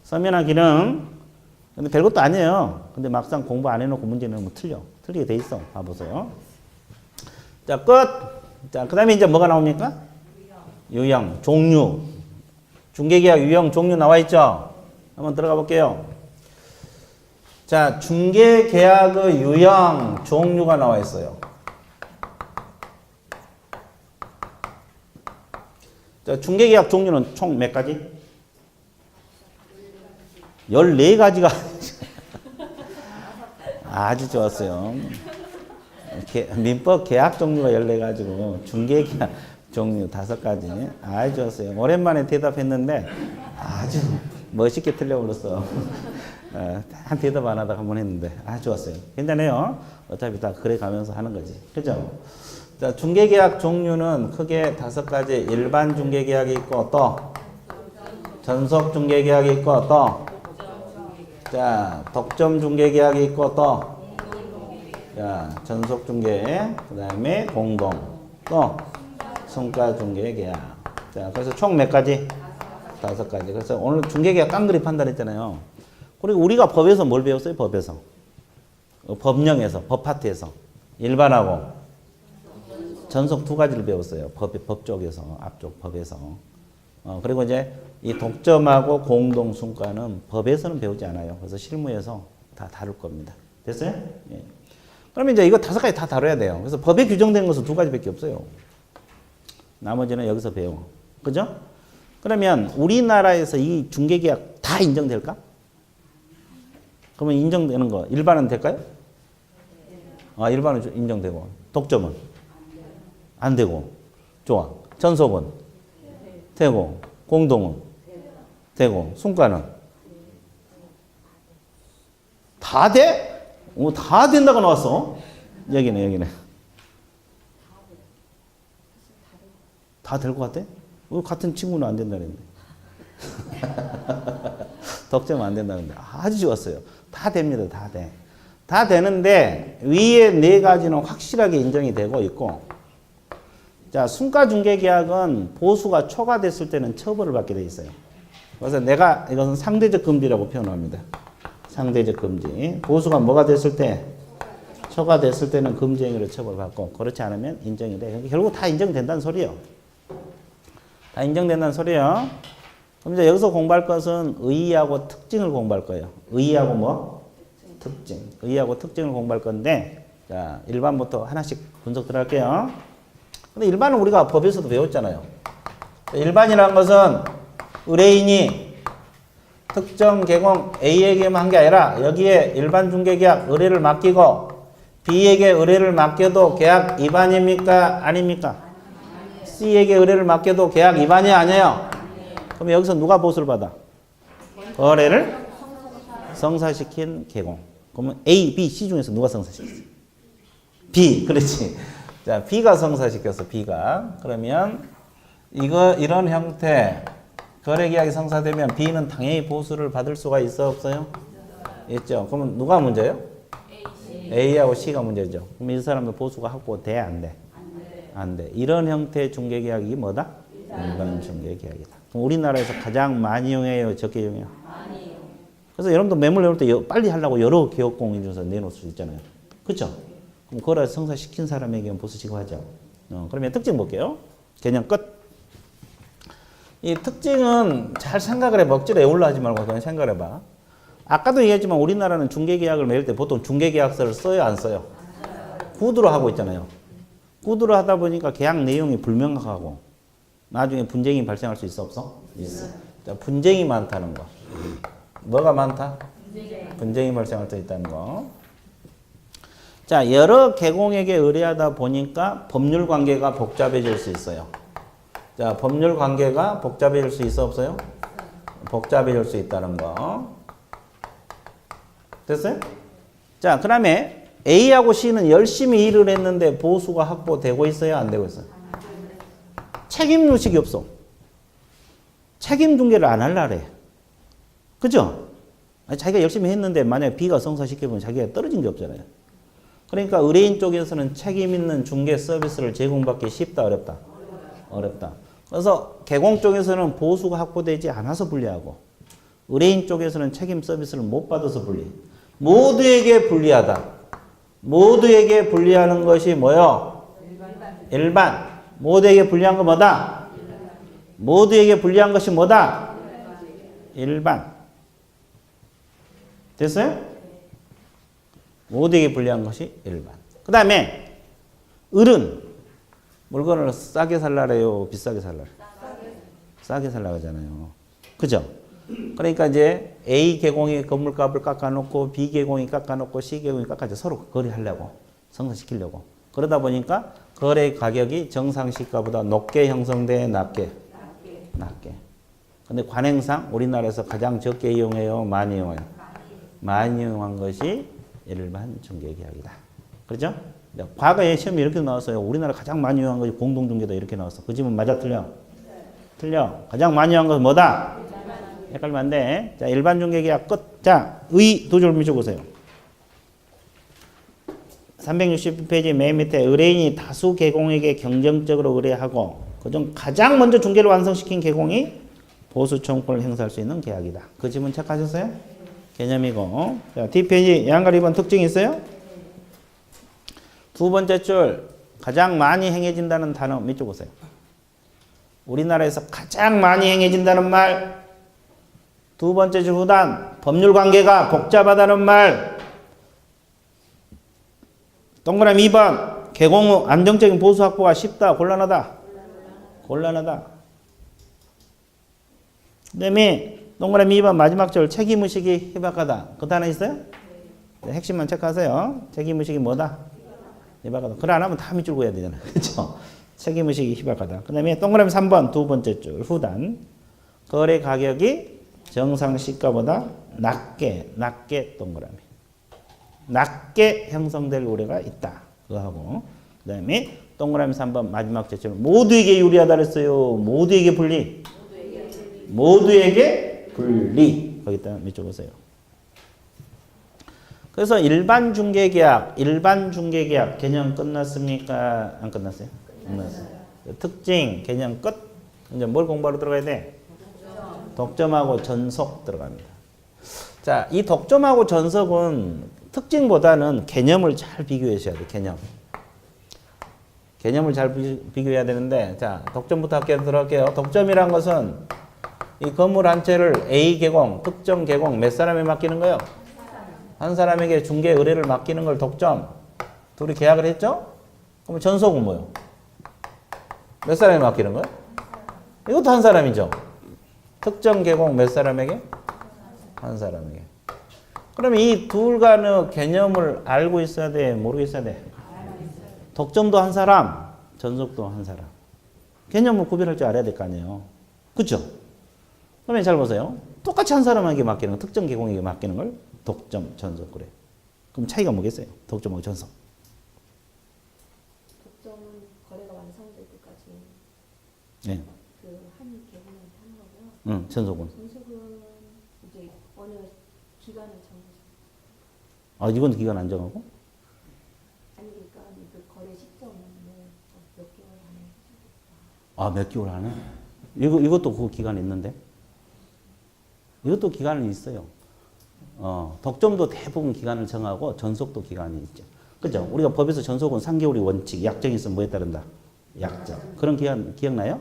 서면화 기능, 근데 별것도 아니에요. 근데 막상 공부 안 해놓고 문제 내면 틀려. 틀리게 돼 있어. 봐보세요. 자, 끝. 자, 그 다음에 이제 뭐가 나옵니까? 유형, 종류. 중개계약 유형, 종류 나와 있죠? 한번 들어가 볼게요. 자, 중개계약의 유형, 종류가 나와 있어요. 자, 중개계약 종류는 총 몇 가지? 14가지가 아주 좋았어요. 민법 계약 종류가 14가지고 중개계약 종류 5가지 아주 좋았어요. 오랜만에 대답했는데 아주 멋있게 틀려버렸어. 한 대답 안 하다가 한번 했는데 아주 좋았어요. 괜찮아요. 어차피 다 그래 가면서 하는 거지. 그죠? 자, 중개계약 종류는 크게 5가지. 일반 중개계약이 있고 또 전속 중개계약이 있고 또 자, 독점 중개계약이 있고 또 자, 전속 중개, 그 다음에 공동, 또 성과 중개계약. 자, 그래서 총 몇 가지? 5가지. 그래서 오늘 중개계약 깡그리 판단했잖아요. 그리고 우리가 법에서 뭘 배웠어요? 법에서. 법령에서, 법파트에서. 일반하고 전속 2가지를 배웠어요. 법 쪽에서, 앞쪽 법에서. 그리고 이제 이 독점하고 공동 순가는 법에서는 배우지 않아요. 그래서 실무에서 다 다룰 겁니다. 됐어요? 예. 그러면 이제 이거 5가지 다 다뤄야 돼요. 그래서 법에 규정된 것은 2가지밖에 없어요. 나머지는 여기서 배워. 그죠? 그러면 우리나라에서 이 중개계약 다 인정될까? 그러면 인정되는 거 일반은 될까요? 일반은 인정되고 독점은 안 되고 좋아. 전속은 되고 공동은 되고 순가는 다 돼? 다 된다고 나왔어. 여기네. 다 될 것 같아? 같은 친구는 안 된다는데. 독점은 안 된다는데. 아주 좋았어요. 다 됩니다. 다 돼. 다 되는데 위에 4가지는 확실하게 인정이 되고 있고 자, 순가중개계약은 보수가 초과됐을 때는 처벌을 받게 돼 있어요. 그래서 내가 이것은 상대적 금지라고 표현합니다. 상대적 금지. 보수가 뭐가 됐을 때? 초과됐을 때는 금지 행위로 처벌받고 그렇지 않으면 인정이 돼. 결국 다 인정된다는 소리예요. 다 인정된다는 소리예요. 그럼 이제 여기서 공부할 것은 의의하고 특징을 공부할 거예요. 의의하고 뭐? 특징. 의의하고 특징을 공부할 건데 자, 일반부터 하나씩 분석 들어갈게요. 근데 일반은 우리가 법에서도 배웠잖아요. 일반이라는 것은 의뢰인이 특정 개공 A에게만 한 게 아니라 여기에 일반 중개계약 의뢰를 맡기고 B에게 의뢰를 맡겨도 계약 위반입니까? 아닙니까? C에게 의뢰를 맡겨도 계약 위반이 아니에요. 그럼 여기서 누가 보수를 받아? 거래를 성사시킨 개공. 그러면 A, B, C 중에서 누가 성사시켰어? B, 그렇지. 자, B가 성사시켰어, B가. 그러면 이런 형태 거래계약이 성사되면 B는 당연히 보수를 받을 수가 있어, 없어요? 있죠. 그러면 누가 문제예요? A하고 C가 문제죠. 그럼 이 사람도 보수가 확보돼, 안 돼? 안 돼. 이런 형태의 중개계약이 뭐다? 일반 중개 계약이다. 그럼 우리나라에서 가장 많이 이용해요, 적게 이용해요? 그래서 여러분도 매물 내놓을 때 빨리 하려고 여러 개업공인 중에서 내놓을 수 있잖아요. 그렇죠? 그럼 거래 성사시킨 사람에게는 보수지급 하죠. 그러면 특징 볼게요. 개념 끝. 이 특징은 잘 생각을 해봐. 억지로 애올라 하지 말고 그냥 생각을 해봐. 아까도 얘기했지만 우리나라는 중개계약을 맺을 때 보통 중개계약서를 써요, 안 써요? 구두로 하고 있잖아요. 구두로 하다 보니까 계약 내용이 불명확하고 나중에 분쟁이 발생할 수 있어, 없어? 있어. 자, 분쟁이 많다는 거. 뭐가 많다? 분쟁이 발생할 수 있다는 거. 자, 여러 개공에게 의뢰하다 보니까 법률 관계가 복잡해질 수 있어요. 자, 법률 관계가 복잡해질 수 있어, 없어요? 복잡해질 수 있다는 거. 됐어요? 자, 그 다음에 A하고 C는 열심히 일을 했는데 보수가 확보되고 있어요, 안 되고 있어요? 책임 의식이 없어. 책임 중개를 안 하려래. 그죠? 자기가 열심히 했는데 만약에 B가 성사시켜보면 자기가 떨어진 게 없잖아요. 그러니까 의뢰인 쪽에서는 책임 있는 중개 서비스를 제공받기 쉽다, 어렵다? 어렵다. 그래서 개공 쪽에서는 보수가 확보되지 않아서 불리하고 의뢰인 쪽에서는 책임 서비스를 못 받아서 불리. 모두에게 불리하다. 모두에게 불리하는 것이 뭐요? 일반. 모두에게 불리한 거 뭐다? 모두에게 불리한 것이 뭐다? 일반. 됐어요? 모두에게 불리한 것이 일반. 그 다음에 을은 물건을 싸게 살라래요, 비싸게 살라래요? 싸게 살라 하잖아요. 그죠? 그러니까 이제 A 개공이 건물값을 깎아놓고 B 개공이 깎아놓고 C 개공이 깎아서 서로 거래하려고 성사시키려고 그러다 보니까 거래 가격이 정상 시가보다 높게 형성돼, 낮게? 낮게. 근데 관행상 우리나라에서 가장 적게 이용해요, 많이 이용해요? 많이 이용한 것이 일반 중개계약이다. 그렇죠? 과거에 시험이 이렇게 나왔어요. 우리나라 가장 많이 이용한 것이 공동중개다, 이렇게 나왔어. 그 집은 맞아, 틀려? 틀려. 가장 많이 이용한 것은 뭐다? 헷갈리면 안 돼. 자, 일반 중개계약 끝. 자, 의 두 줄 미쳐보세요. 360페이지 맨 밑에 의뢰인이 다수 개공에게 경쟁적으로 의뢰하고 그중 가장 먼저 중개를 완성시킨 개공이 보수 청구권을 행사할 수 있는 계약이다. 그 지문 체크하셨어요? 개념이고. 자, 뒷페이지 양갈 2번 특징이 있어요? 두 번째 줄 가장 많이 행해진다는 단어 밑줄 보세요. 우리나라에서 가장 많이 행해진다는 말. 두 번째 줄 후단 법률 관계가 복잡하다는 말. 동그라미 2번 개공 후 안정적인 보수 확보가 쉽다, 곤란하다? 곤란하다. 그 다음에 동그라미 2번 마지막 줄 책임의식이 희박하다. 그 단어 있어요? 네, 핵심만 체크하세요. 책임의식이 뭐다? 희박하다. 그래 안 하면 다 밑줄 그어야 되잖아요. 그렇죠? 책임의식이 희박하다. 그 다음에 동그라미 3번 두 번째 줄 후단 거래 가격이 정상 시가보다 낮게 동그라미 낮게 형성될 우려가 있다. 그거 하고 그 다음에 동그라미 3번 마지막 제출 모두에게 유리하다 그랬어요. 모두에게 불리. 모두에게 불리. 거기다 밑줄 보세요. 그래서 일반 중개계약 개념 끝났습니까? 안 끝났어요? 끝났어요. 특징 개념 끝. 이제 뭘 공부하러 들어가야 돼? 독점하고 전속 들어갑니다. 자, 이 독점하고 전속은 특징보다는 개념을 잘 비교하셔야 돼. 개념을 잘 비교해야 되는데, 자, 독점부터 들어갈게요. 독점이란 것은 이 건물 한 채를 A 개공, 특정 개공 몇 사람에 맡기는 거예요? 한 사람에게 중개 의뢰를 맡기는 걸 독점. 둘이 계약을 했죠? 그럼 전속은 뭐예요? 몇 사람에 맡기는 거예요? 이것도 한 사람이죠. 특정 개공 몇 사람에게? 한 사람에게. 그러면 이 둘 간의 개념을 알고 있어야 돼? 모르고 있어야 돼? 독점도 한 사람, 전속도 한 사람. 개념을 구별할 줄 알아야 될 거 아니에요. 그렇죠? 그러면 잘 보세요. 똑같이 한 사람에게 맡기는 거, 특정 개공에게 맡기는 걸 독점, 전속 그래. 그럼 차이가 뭐겠어요? 독점하고 전속. 독점은 거래가 완성될 때까지 네. 그 한 개공한테 하는 거고요. 응, 전속은. 전속은 이제 어느 기간을 정해서. 아, 이건 기간 안 정하고? 아니 그러니까 그 거래 시점은 몇 개월 안에. 아, 몇 개월 안에? 이것도 그 기간이 있는데. 이것도 기간이 있어요. 덕점도 대부분 기간을 정하고 전속도 기간이 있죠. 그죠? 우리가 법에서 전속은 3개월이 원칙, 약정이 있으면 뭐에 따른다? 약정. 그런 기간 기억나요?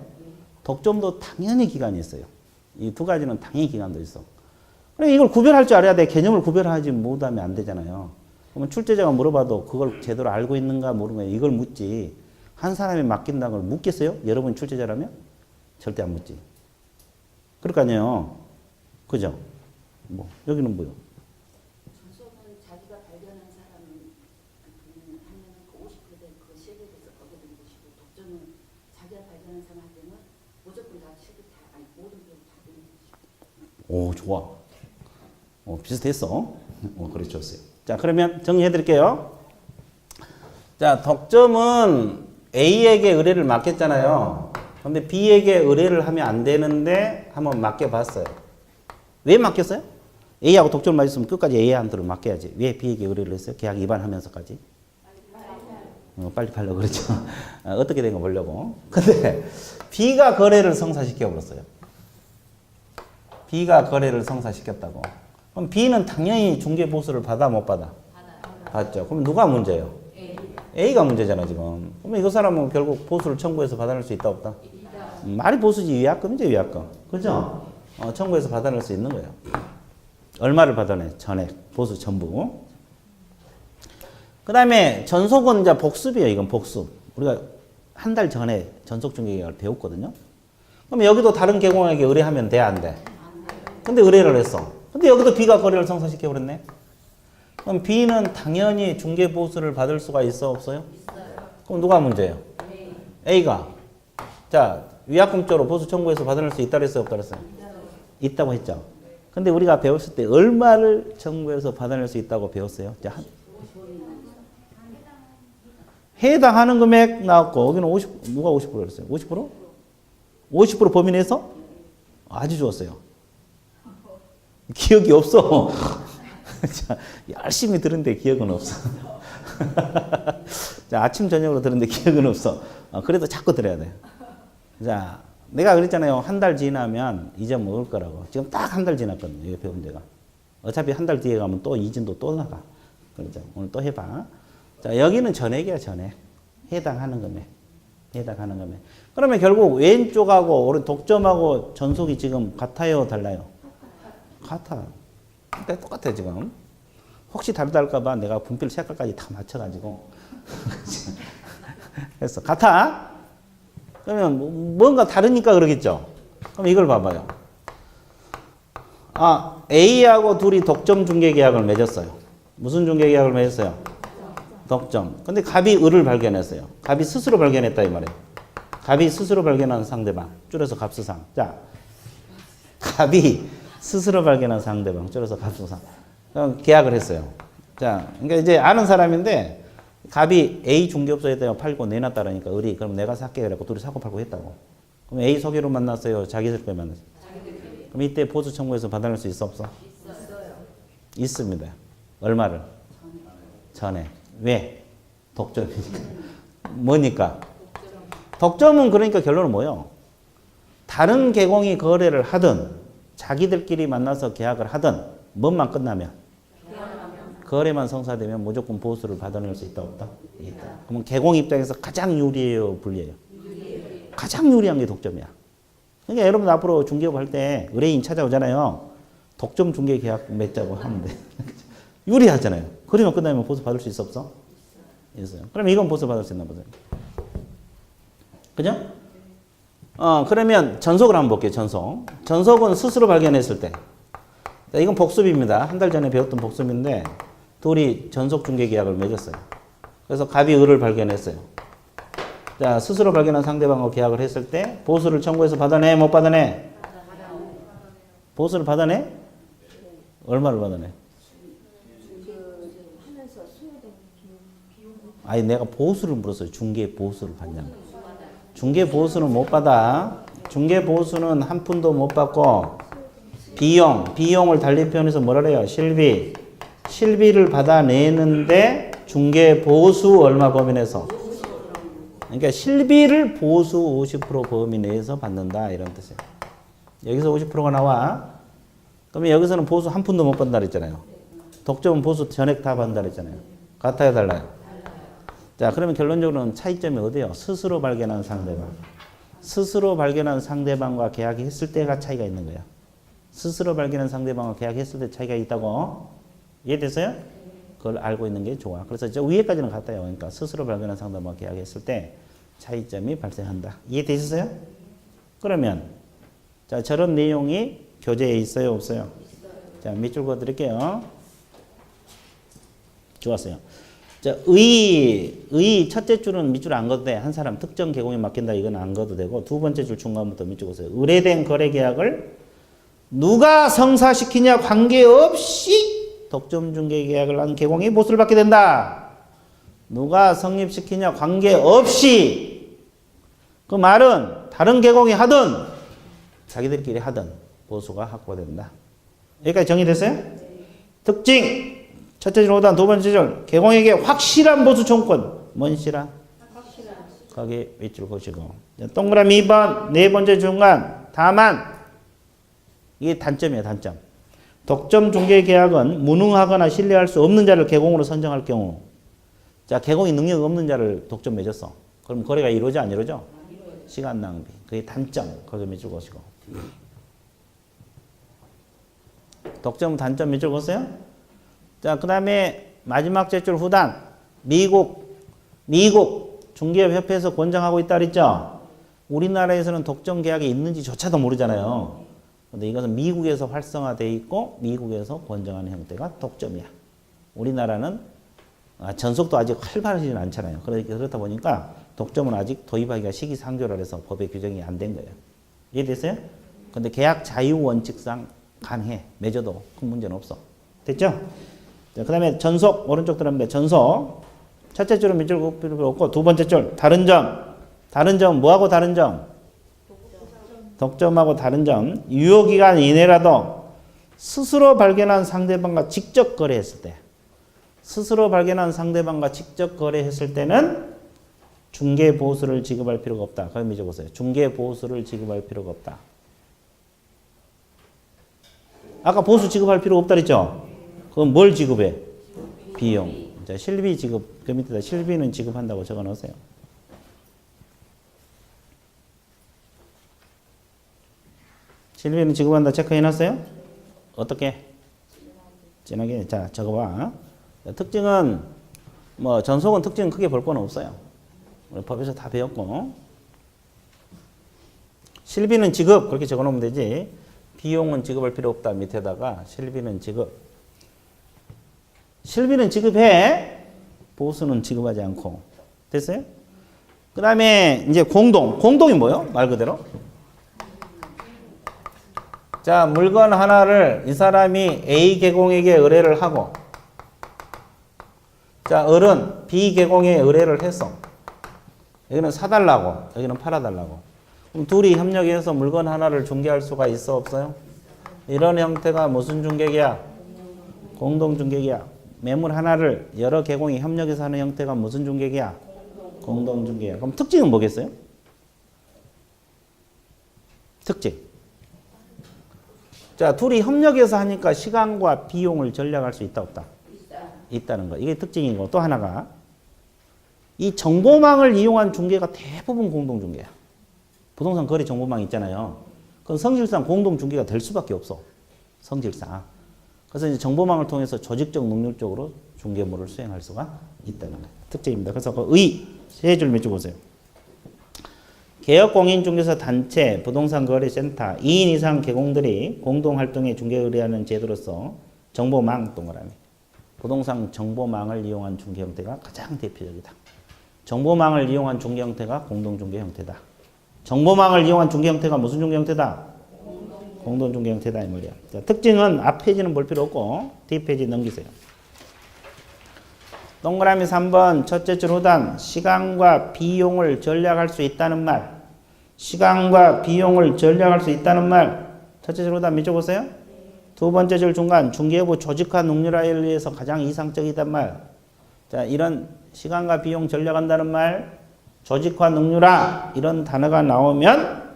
덕점도 당연히 기간이 있어요. 이 두 가지는 당연히 기간도 있어. 그래, 이걸 구별할 줄 알아야 돼. 개념을 구별하지 못하면 안 되잖아요. 그러면 출제자가 물어봐도 그걸 제대로 알고 있는가 모르면 이걸 묻지. 한 사람이 맡긴다는 걸 묻겠어요? 여러분 출제자라면? 절대 안 묻지. 그럴 거 아니에요. 그죠? 뭐, 여기는 뭐요? 전속은 자기가 발견한 사람은 하면 그 50%그 실비에 대해서 거기에 든 것이고, 독점은 자기가 발견한 사람 할 때는 무조건 다 실비 다, 아니, 모든 비용 다 되는 것이고. 오, 좋아. 비슷했어. 그래, 좋았어요. 자, 그러면 정리해 드릴게요. 자, 덕점은 A에게 의뢰를 맡겼잖아요. 근데 B에게 의뢰를 하면 안 되는데 한번 맡겨봤어요. 왜 맡겼어요? A하고 독점을 맞았으면 끝까지 A한테로 맡겨야지. 왜 B에게 의뢰를 했어요? 계약 위반하면서까지. 빨리 팔려고 그랬죠. 어떻게 된 거 보려고. 근데 B가 거래를 성사시켜 버렸어요. B가 거래를 성사시켰다고. 그럼 B는 당연히 중개 보수를 받아 못 받아? 받죠. 그럼 누가 문제예요? A가 문제잖아 지금. 그러면 이 사람은 결국 보수를 청구해서 받아낼 수 있다 없다? 말이 보수지 위약금이죠 위약금. 그죠? 청구해서 받아낼 수 있는 거예요. 얼마를 받아내? 전액. 보수 전부. 그 다음에 전속은 이제 복습이에요. 이건 복습. 우리가 한 달 전에 전속 중개계약을 배웠거든요. 그럼 여기도 다른 개공에게 의뢰하면 돼? 안 돼? 근데 의뢰를 했어. 근데 여기도 B가 거래를 성사시켜 버렸네. 그럼 B는 당연히 중개 보수를 받을 수가 있어 없어요? 있어요. 그럼 누가 문제예요? A가. 자, 위약금조로 보수 청구해서 받아낼 수 있다 그랬어요? 없다 그랬어요? 있다고 했죠. 근데 우리가 배웠을 때 얼마를 청구해서 받아낼 수 있다고 배웠어요? 자, 해당하는 금액 나왔고 여기는 50, 누가 50% 그랬어요? 50%? 50% 범위 내에서? 아주 좋았어요. 기억이 없어. 자, 열심히 들은데 기억은 없어. 자, 아침 저녁으로 들은데 기억은 없어. 그래도 자꾸 들어야 돼. 자, 내가 그랬잖아요. 한 달 지나면 잊어먹을 거라고. 지금 딱 한 달 지났거든요. 이거 배운 데가. 어차피 한 달 뒤에 가면 또 이진도 또 나가. 그렇죠. 오늘 또 해봐. 자, 여기는 전액이야, 전액. 해당하는 금액. 해당하는 금액. 그러면 결국 왼쪽하고 오른 독점하고 전속이 지금 같아요, 달라요? 같아. 근데 똑같아, 지금. 혹시 다르다 할까봐 내가 분필 색깔까지 다 맞춰가지고. 그래서 같아? 그러면 뭔가 다르니까 그러겠죠? 그럼 이걸 봐봐요. A하고 둘이 독점 중개 계약을 맺었어요. 무슨 중개 계약을 맺었어요? 덕점. 근데 갑이 을을 발견했어요. 갑이 스스로 발견했다 이 말이에요. 갑이 스스로 발견한 상대방. 줄여서 갑수상. 자, 갑이 스스로 발견한 상대방. 줄여서 갑수상. 그럼 계약을 했어요. 자, 그러니까 이제 아는 사람인데 갑이 A 중개업소에다가 팔고 내놨다라니까 을이 그럼 내가 살게 그래갖고 둘이 사고 팔고 했다고. 그럼 A 소개로 만났어요? 자기들끼리 만났어요? 그럼 이때 보수 청구해서 받아낼 수 있어 없어? 있어요. 있습니다. 얼마를? 전에. 왜? 독점이니까. 뭐니까? 덕점은 그러니까 결론은 뭐예요? 다른 개공이 거래를 하든 자기들끼리 만나서 계약을 하든 뭔만 끝나면 거래만 성사되면 무조건 보수를 받아낼 수 있다 없다? 있다. 그러면 개공 입장에서 가장 유리해요, 불리해요? 가장 유리한 게 독점이야. 그러니까 여러분 앞으로 중개업 할 때 의뢰인 찾아오잖아요. 독점 중개 계약 맺자고 하면 돼. 유리하잖아요. 거래만 끝나면 보수 받을 수 있어 없어? 있어요. 그럼 이건 보수 받을 수 있나 보세요. 그죠? 그러면 전속을 한번 볼게요. 전속. 전속은 스스로 발견했을 때. 자, 이건 복습입니다. 한 달 전에 배웠던 복습인데 둘이 전속 중개 계약을 맺었어요. 그래서 갑이 을을 발견했어요. 자, 스스로 발견한 상대방하고 계약을 했을 때 보수를 청구해서 받아내? 못 받아내? 보수를 받아내? 얼마를 받아내? 하면서 소요된 비용. 아니 내가 보수를 물었어요. 중개 보수를 받냐고. 중개 보수는 못 받아. 중개 보수는 한 푼도 못 받고 비용을 달리 표현해서 뭐라 그래요? 실비를 받아내는데 중개 보수 얼마 범위 내에서? 그러니까 실비를 보수 50% 범위 내에서 받는다 이런 뜻이에요. 여기서 50%가 나와. 그러면 여기서는 보수 한 푼도 못 받는다 그랬잖아요. 독점은 보수 전액 다 받는다 그랬잖아요. 같아요, 달라요? 자, 그러면 결론적으로는 차이점이 어디예요? 스스로 발견한 상대방. 스스로 발견한 상대방과 계약했을 때가 차이가 있는 거예요. 스스로 발견한 상대방과 계약했을 때 차이가 있다고. 이해됐어요? 그걸 알고 있는 게 좋아. 그래서 저 위에까지는 같아요. 그러니까 스스로 발견한 상대방과 계약했을 때 차이점이 발생한다. 이해되셨어요? 그러면 자, 저런 내용이 교재에 있어요, 없어요? 자, 밑줄 그어 드릴게요. 좋았어요. 자, 의 첫째 줄은 밑줄 안 그어도 돼. 한 사람 특정 계공에 맡긴다. 이건 안 그어도 되고 두 번째 줄 중간부터 밑줄 그으세요. 의뢰된 거래 계약을 누가 성사시키냐 관계없이 독점 중개 계약을 한 계공이 보수를 받게 된다. 누가 성립시키냐 관계없이. 그 말은 다른 계공이 하든 자기들끼리 하든 보수가 확보된다. 여기까지 정리됐어요? 특징 첫째 줄 5단 두 번째 줄 계공에게 확실한 보수 청구권. 뭔 실한? 확실한. 거기 밑줄 그으시고 동그라미 2번 네 번째 중간 다만 이게 단점이에요. 단점. 독점 중개 계약은 무능하거나 신뢰할 수 없는 자를 계공으로 선정할 경우 자 계공이 능력 없는 자를 독점 맺었어. 그럼 거래가 이루어져 안 이루어져? 시간 낭비. 그게 단점. 거기 밑줄 그으시고 독점 단점 밑줄 그었어요? 자, 그 다음에 마지막 제줄 후단 미국 중개협회에서 권장하고 있다 그랬죠? 우리나라에서는 독점 계약이 있는지조차도 모르잖아요. 근데 이것은 미국에서 활성화되어 있고 미국에서 권장하는 형태가 독점이야. 우리나라는 전속도 아직 활발하지는 않잖아요. 그렇다 보니까 독점은 아직 도입하기가 시기상조라 해서 법의 규정이 안 된 거예요. 이해됐어요? 근데 계약 자유 원칙상 가능해. 맺어도 큰 문제는 없어. 됐죠? 그 다음에 전속 오른쪽 들어갑니다. 전속 첫째 줄은 밑줄 그을 필요 없고 두 번째 줄 다른 점 뭐하고 다른 점? 독점하고 다른 점 유효기간 이내라도 스스로 발견한 상대방과 직접 거래했을 때 스스로 발견한 상대방과 직접 거래했을 때는 중개 보수를 지급할 필요가 없다. 거기 밑줄 보세요. 중개 보수를 지급할 필요가 없다. 아까 보수 지급할 필요 없다 그랬죠? 그럼 뭘 지급해? 비용. 자, 실비 지급. 그 밑에다 실비는 지급한다고 적어 놓으세요. 실비는 지급한다 체크해 놨어요? 어떻게? 진하게. 자, 적어봐. 자, 특징은 뭐 전속은 특징은 크게 볼 건 없어요. 우리 법에서 다 배웠고. 실비는 지급 그렇게 적어 놓으면 되지. 비용은 지급할 필요 없다. 밑에다가 실비는 지급. 실비는 지급해. 보수는 지급하지 않고. 됐어요? 그 다음에 이제 공동이 뭐예요? 말 그대로. 자, 물건 하나를 이 사람이 A 계공에게 의뢰를 하고 자, 을은 B 계공에 의뢰를 했어. 여기는 사달라고, 여기는 팔아달라고. 그럼 둘이 협력해서 물건 하나를 중개할 수가 있어, 없어요? 이런 형태가 무슨 중개계약? 공동중개계약. 매물 하나를 여러 계공이 협력해서 하는 형태가 무슨 중개계약? 공동중개계약. 그럼 특징은 뭐겠어요? 특징. 자, 둘이 협력해서 하니까 시간과 비용을 절약할 수 있다, 없다? 있다는 거. 이게 특징이고 또 하나가 이 정보망을 이용한 중개가 대부분 공동중개야. 부동산 거래 정보망 있잖아요. 그건 성질상 공동중개가 될 수밖에 없어. 성질상. 그래서 이제 정보망을 통해서 조직적 능률적으로 중개물을 수행할 수가 있다는 거예요. 특징입니다. 그래서 그 세 줄 맺어 보세요. 개업공인중개사 단체, 부동산 거래센터, 2인 이상 계공들이 공동활동에 중개 의뢰하는 제도로서 정보망 동그라미. 부동산 정보망을 이용한 중개 형태가 가장 대표적이다. 정보망을 이용한 중개 형태가 공동중개 형태다. 정보망을 이용한 중개 형태가 무슨 중개 형태다? 공동중개 형태다 이 말이야. 자, 특징은 앞 페이지는 볼 필요 없고 뒤 페이지 넘기세요. 동그라미 3번 첫째 줄 후단 시간과 비용을 절약할 수 있다는 말. 시간과 비용을 절약할 수 있다는 말. 첫째 줄 후단 밑줄 보세요. 두 번째 줄 중간 중개부 조직화 능률화에 의해서 가장 이상적이단 말. 자, 이런 시간과 비용 절약한다는 말, 조직화 능률화 이런 단어가 나오면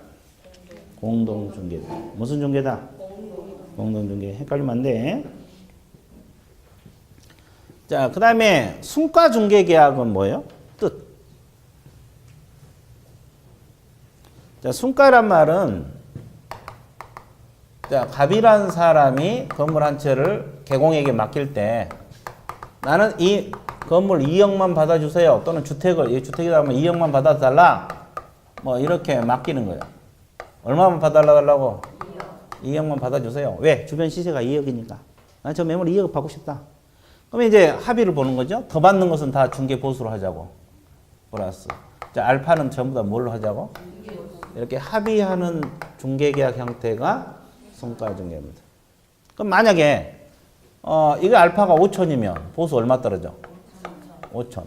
공동중개다. 무슨 중개다? 공동중개. 헷갈리면 안 돼. 자, 그 다음에 순가중개계약은 뭐예요? 뜻. 자, 순가란 말은 자, 갑이라는 사람이 건물 한 채를 개공에게 맡길 때 나는 이 건물 2억만 받아주세요. 또는 주택을, 이 주택이다 하면 2억만 받아달라. 뭐 이렇게 맡기는 거예요. 얼마만 받아달라고? 2억만 받아주세요. 왜? 주변 시세가 2억이니까. 난 저 매물 2억 받고 싶다. 그러면 이제 합의를 보는 거죠. 더 받는 것은 다 중개 보수로 하자고. 플러스. 자, 알파는 전부 다 뭘로 하자고? 이렇게 합의하는 중개계약 형태가 순가중개입니다. 그럼 만약에 이거 알파가 5천이면 보수 얼마 떨어져? 5천.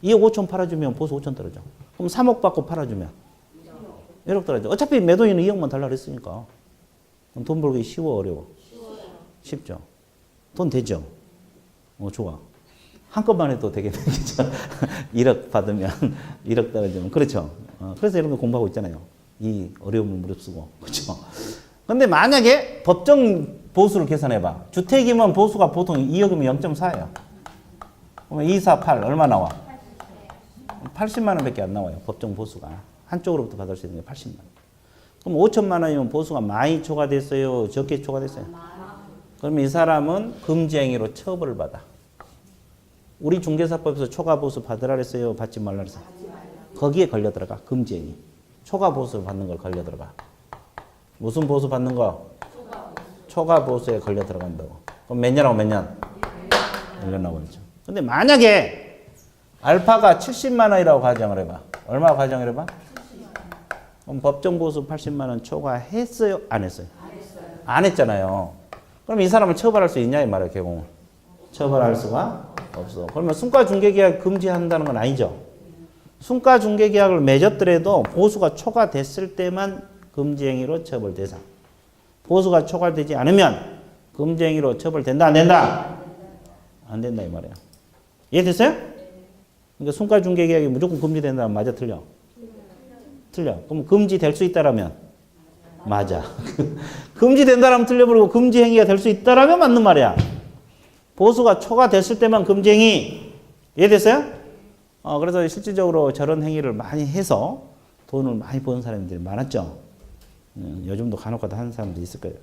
2억 5천 팔아주면 보수 5천 떨어져. 그럼 3억 받고 팔아주면 1억 떨어져. 어차피 매도인은 2억만 달라 그랬으니까. 그럼 돈 벌기 쉬워, 어려워? 쉽죠. 돈 되죠? 좋아. 한꺼번에 또 되게 되겠죠. 1억 받으면 1억 떨어지면. 그렇죠. 그래서 이런 거 공부하고 있잖아요. 이 어려움을 무릅쓰고. 그렇죠. 근데 만약에 법정 보수를 계산해봐. 주택이면 보수가 보통 2억이면 0.4예요. 그러면 2, 4, 8 얼마 나와? 80만 원밖에 안 나와요. 법정 보수가. 한쪽으로부터 받을 수 있는 게 80만 원. 그럼 5천만 원이면 보수가 많이 초과됐어요? 적게 초과됐어요? 그러면 이 사람은 금지행위로 처벌을 받아. 우리 중개사법에서 초과보수 받으라 그랬어요? 받지 말라 그랬어요? 거기에 걸려 들어가. 금지행위. 초과보수를 받는 걸 걸려 들어가. 무슨 보수 받는 거? 초과보수에 걸려 들어간다고. 그럼 몇 년하고 몇 년? 1년 나오죠. 근데 만약에 알파가 70만 원이라고 가정을 해봐. 얼마 가정을 해봐? 그럼 법정보수 80만 원 초과했어요? 안 했어요? 안 했잖아요. 그럼 이 사람을 처벌할 수 있냐 이 말이에요. 개공을. 처벌할 수가 없어. 그러면 순가중개계약 금지한다는 건 아니죠. 순가중개계약을 맺었더라도 보수가 초과됐을 때만 금지행위로 처벌 대상. 보수가 초과되지 않으면 금지행위로 처벌된다 안 된다? 안 된다 이 말이에요. 이해됐어요? 그러니까 순가중개계약이 무조건 금지된다면 맞아 틀려? 틀려. 그럼 금지될 수 있다라면? 맞아. 금지된다라면 틀려버리고 금지행위가 될 수 있다라면 맞는 말이야. 보수가 초과됐을 때만 금지행위. 이해됐어요? 그래서 실질적으로 저런 행위를 많이 해서 돈을 많이 버는 사람들이 많았죠. 요즘도 간혹가다 하는 사람도 있을 거예요.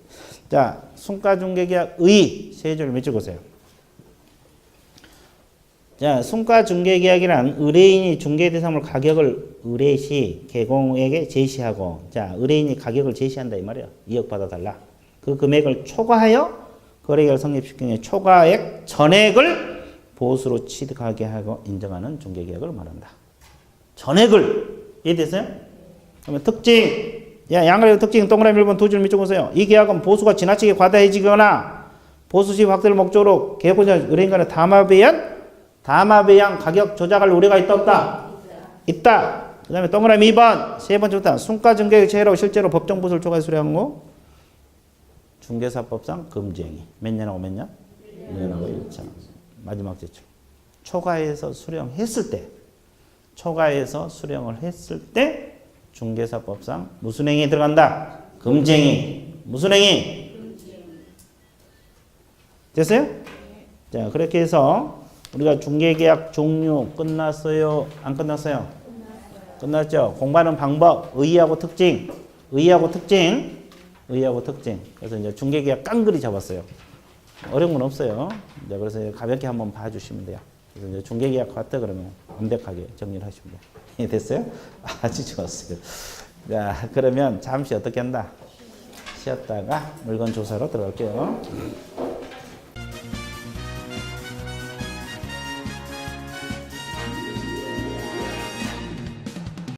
자, 순가중개계약 의 세 줄 몇 줄 보세요. 자, 순가중개계약이란 의뢰인이 중개대상물 가격을 의뢰시 개공에게 제시하고, 자, 의뢰인이 가격을 제시한다 이 말이에요. 2억 받아달라. 그 금액을 초과하여 거래계약을 성립시키는 초과액 전액을 보수로 취득하게 하고 인정하는 중개계약을 말한다. 전액을. 이해됐어요? 그러면 특징. 야, 양가의 특징 동그라미 1번 두 줄 밑줄 보세요. 이 계약은 보수가 지나치게 과다해지거나 보수시 확대를 목적으로 계약자 의뢰인 간의 담합에 의한 가격 조작할 우려가 있다 없다? 있다. 그 다음에 동그라미 2번 세 번째부터 순가중개의 체계로 실제로 법정 보수를 초과해 수령한 거 중개사법상 금지행위. 몇 년하고 몇 년? 1년하고 1차. 마지막 제출. 초과해서 수령했을 때 초과해서 수령을 했을 때 중개사법상 무슨 행위에 들어간다? 금지행위. 무슨 행위? 됐어요? 자, 그렇게 해서 우리가 중개계약 종류 끝났어요? 안 끝났어요? 끝났죠? 공부하는 방법, 의의하고 특징, 의의하고 특징, 의의하고 특징. 그래서 이제 중개계약 깡그리 잡았어요. 어려운 건 없어요. 이제 그래서 가볍게 한번 봐주시면 돼요. 그래서 이제 중개계약 갔다 그러면 완벽하게 정리를 하시면 돼요. 됐어요? 아주 좋았어요. 자, 그러면 잠시 어떻게 한다? 쉬었다가 물건 조사로 들어갈게요.